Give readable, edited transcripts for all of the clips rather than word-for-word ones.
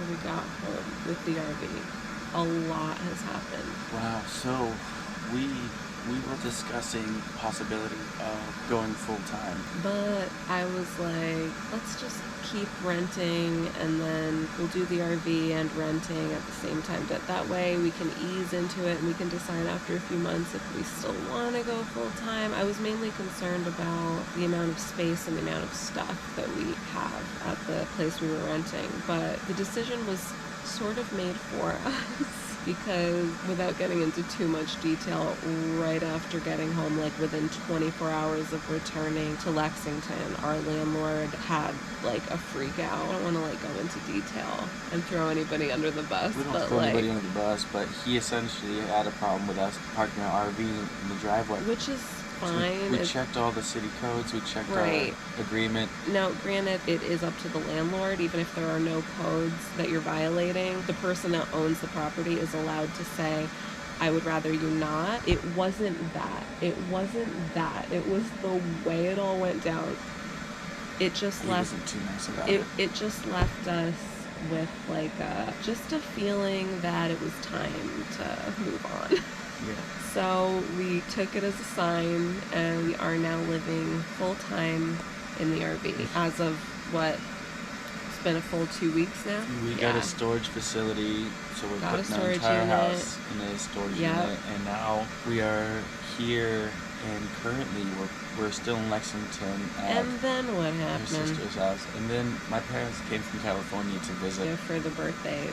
we got home with the RV. A lot has happened. Wow, so we were discussing possibility of going full time. But I was like, let's just keep renting and then we'll do the RV and renting at the same time. That way we can ease into it and we can decide after a few months if we still want to go full time. I was mainly concerned about the amount of space and the amount of stuff that we have at the place we were renting. But the decision was sort of made for us. Because without getting into too much detail, right after getting home, like within 24 hours of returning to Lexington, our landlord had like a freak out. I don't want to like go into detail and throw anybody under the bus. We don't throw anybody under the bus, but he essentially had a problem with us parking our RV in the driveway. Which is fine. We checked all the city codes, we checked right. our agreement. Now, granted, it is up to the landlord, even if there are no codes that you're violating. The person that owns the property is allowed to say, I would rather you not. It wasn't that. It wasn't that. It was the way it all went down. It just he left. Wasn't too nice about it. It just left us with like just a feeling that it was time to move on. Yeah. So we took it as a sign and we are now living full time in the RV. As of what? It's been a full 2 weeks now. We got a storage facility, so we're putting our entire house in a storage unit, and now we are here. And currently, we're still in Lexington at and then what happened? My sister's house. And then my parents came from California to visit. For the birthday,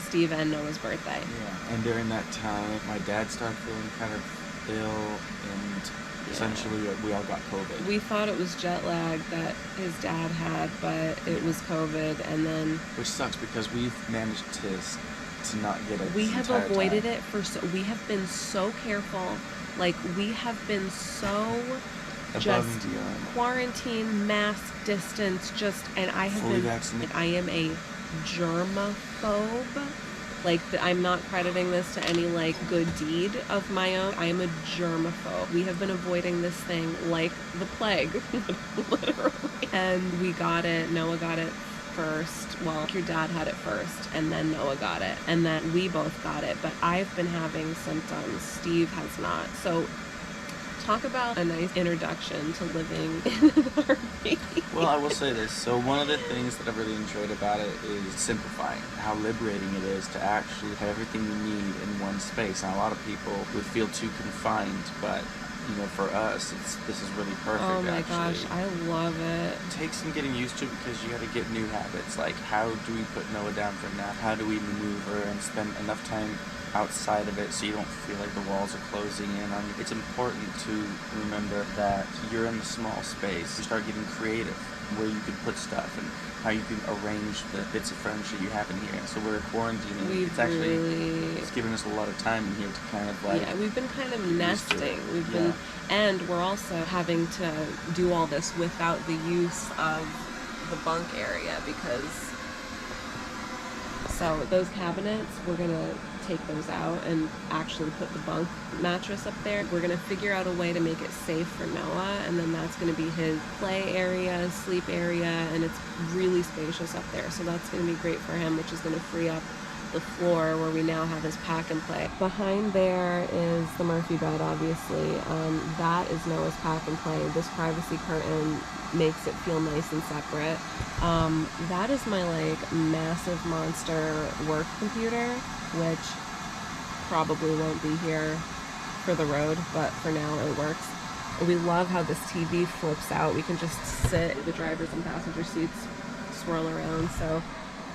Steve and Noah's birthday. Yeah. And during that time, my dad started feeling kind of ill, and essentially we all got COVID. We thought it was jet lag that his dad had, but it was COVID, and then... Which sucks because we've managed to not get it. We have avoided it we have been so careful. Like, we have been so just quarantine, mask, distance, and I have fully been vaccinated. I am a germaphobe. Like, I'm not crediting this to any, like, good deed of my own. I am a germaphobe. We have been avoiding this thing like the plague, literally. And we got it. Noah got it first. Well, your dad had it first, and then Noah got it, and then we both got it. But I've been having symptoms. Steve has not. So talk about a nice introduction to living in an RV. Well, I will say this. So one of the things that I've really enjoyed about it is simplifying. How liberating it is to actually have everything you need in one space. And a lot of people would feel too confined, but you know, for us, this is really perfect. Oh my actually. gosh, I love it. It takes some getting used to because you got to get new habits. Like, how do we put Noah down for a nap? How do we maneuver and spend enough time outside of it so you don't feel like the walls are closing in on you? It's important to remember that you're in the small space. You start getting creative where you can put stuff and how you can arrange the bits of furniture you have in here. And so we're quarantining. It's given us a lot of time in here to kind of like... Yeah, we've been kind of nesting. And we're also having to do all this without the use of the bunk area because... So those cabinets, we're going to take those out and actually put the bunk mattress up there. We're going to figure out a way to make it safe for Noah, and then that's going to be his play area, sleep area, and it's really spacious up there. So that's going to be great for him, which is going to free up the floor where we now have his pack and play. Behind there is the Murphy bed, obviously. That is Noah's pack and play. This privacy curtain makes it feel nice and separate. That is my like massive monster work computer, which probably won't be here for the road, but for now it works. We love how this TV flips out. We can just sit, the driver's and passenger seats swirl around, so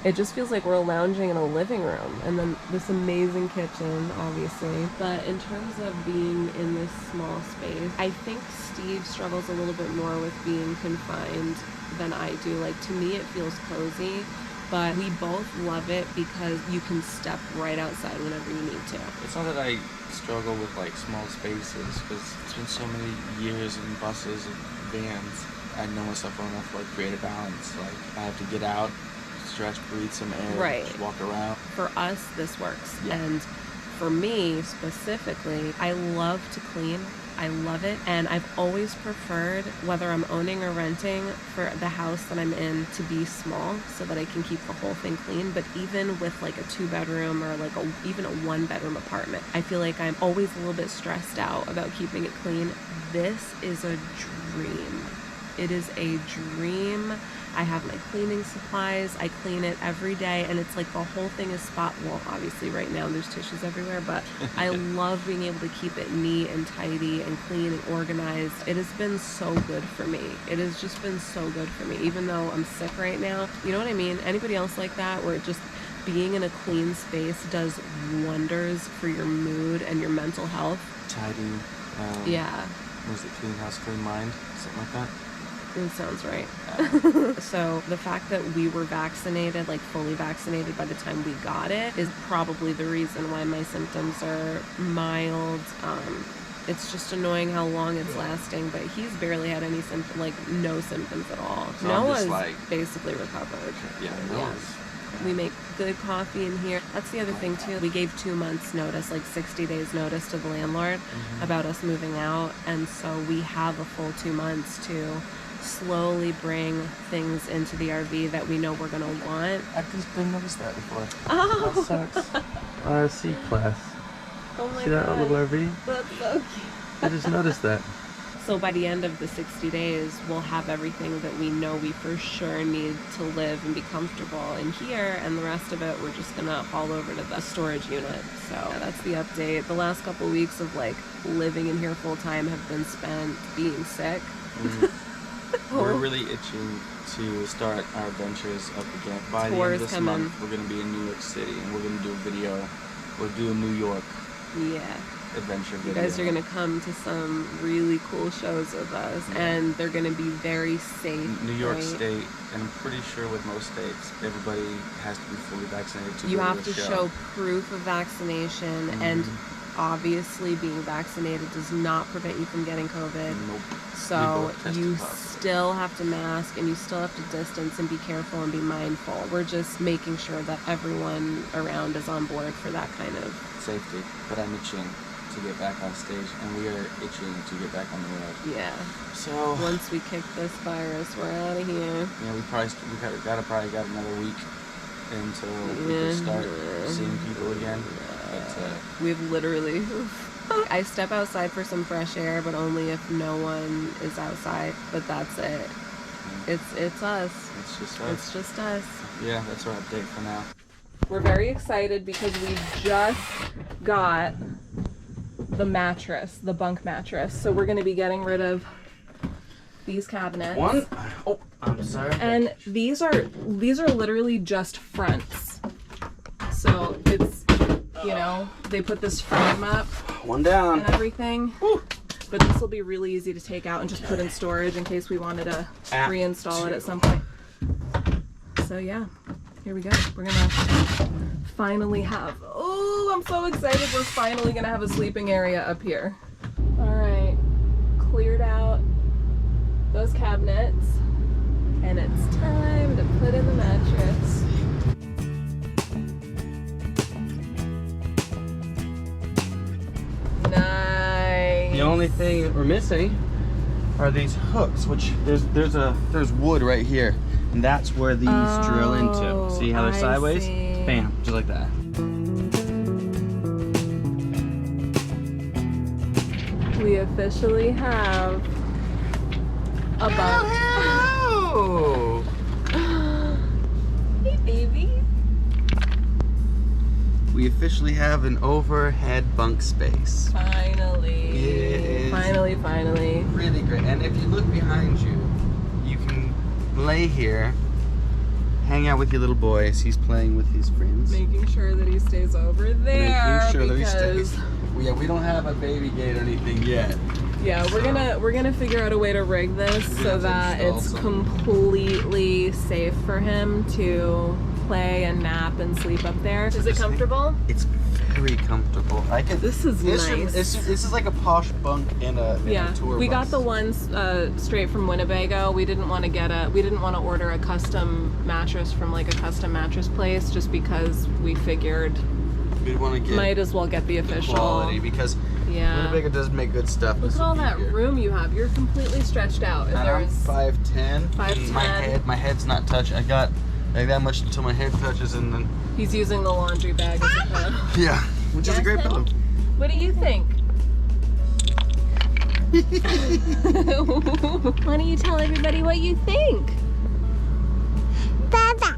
it just feels like we're lounging in a living room. And then this amazing kitchen, obviously. But in terms of being in this small space, I think Steve struggles a little bit more with being confined than I do. Like, to me, it feels cozy, but we both love it because you can step right outside whenever you need to. It's not that I struggle with like small spaces, because it's been so many years in buses and vans. I know myself well enough to like create a balance. Like, I have to get out, stretch, breathe some air, right, just walk around. For us, this works. Yeah. And for me specifically, I love to clean. I love it, and I've always preferred, whether I'm owning or renting, for the house that I'm in to be small so that I can keep the whole thing clean. But even with like a 2-bedroom or like even a 1-bedroom apartment, I feel like I'm always a little bit stressed out about keeping it clean. This is a dream. It is a dream. I have my cleaning supplies. I clean it every day, and it's like the whole thing is well, obviously right now there's tissues everywhere, but I love being able to keep it neat and tidy and clean and organized. It has been so good for me. It has just been so good for me, even though I'm sick right now. You know what I mean? Anybody else like that, where just being in a clean space does wonders for your mood and your mental health? Tidy. Yeah. Was it Clean House, Clean Mind? Something like that? It sounds right. So the fact that we were vaccinated, like fully vaccinated by the time we got it, is probably the reason why my symptoms are mild. It's just annoying how long it's lasting, but he's barely had any symptoms, like no symptoms at all. So Noah's like, basically recovered. Yeah, Noah's. We make good coffee in here. That's the other thing too. We gave 2 months notice, like 60 days notice to the landlord about us moving out. And so we have a full 2 months to slowly bring things into the RV that we know we're gonna want. I just didn't notice that before. Oh, That sucks. C-Class. oh my See that God. little RV? That's so cute. I just noticed that. So by the end of the 60 days, we'll have everything that we know we for sure need to live and be comfortable in here, and the rest of it we're just gonna haul over to the storage unit. So yeah, that's the update. The last couple weeks of like living in here full time have been spent being sick. We're really itching to start our adventures up again. By the end of this month, we're gonna be in New York City, and we're gonna do a video. We'll do a New York Yeah. adventure You video. guys are gonna come to some really cool shows with us, and they're gonna be very safe. New York right? State, and I'm pretty sure with most states, everybody has to be fully vaccinated to You go have to to the show proof of vaccination, and obviously being vaccinated does not prevent you from getting COVID. Nope. So We both tested you positive. still have to mask, and you still have to distance and be careful and be mindful. We're just making sure that everyone around is on board for that kind of. Safety, but I'm itching to get back on stage, and we are itching to get back on the road. Yeah. So Once we kick this virus, we're out of here. yeah, we probably got another week until we can start seeing people again. But We've literally. I step outside for some fresh air, but only if no one is outside. But that's it. It's us. it's just us. It's just us. Yeah, that's our update for now. We're very excited because we just got the mattress, the bunk mattress. So we're going to be getting rid of these cabinets. Oh, I'm sorry. And these are literally just fronts. So it's, you know, they put this frame up One down. and everything. But this will be really easy to take out and just put in storage in case we wanted to reinstall it at some point. So yeah, here we go. We're gonna finally have, oh, I'm so excited. We're finally gonna have a sleeping area up here. All right, cleared out those cabinets, and it's time to put in the mattress. Nice. The only thing that we're missing are these hooks, which there's wood right here, and that's where these drill into. See how they're I sideways? see. Bam, just like that. We officially have a bunk. Oh! Hey, baby. We officially have an overhead bunk space. Finally. Yes. Finally. Really great. And if you look behind you, you can lay here, hang out with your little boy as he's playing with his friends. Making sure that he stays over there. Making sure that he because, stays. Yeah, we don't have a baby gate or anything yet. Yeah, we're gonna figure out a way to rig this so that it's completely safe for him to play and nap and sleep up there. Is it comfortable? It's very comfortable. This is nice. This is like a posh bunk in a tour we bus. got the ones straight from Winnebago. We didn't want to order a custom mattress from like a custom mattress place just because we figured We want to get Might as well get the official. quality because Yeah. Winnebago does make good stuff. Look This at all would be that here. room you have. You're completely stretched out. If And I'm there's 5'10". 5'10". My head's not touching. I got like that much until my head touches, and then He's using the laundry bag as a pillow. yeah, which is a great pillow. What do you think? Why don't you tell everybody what you think? Dada.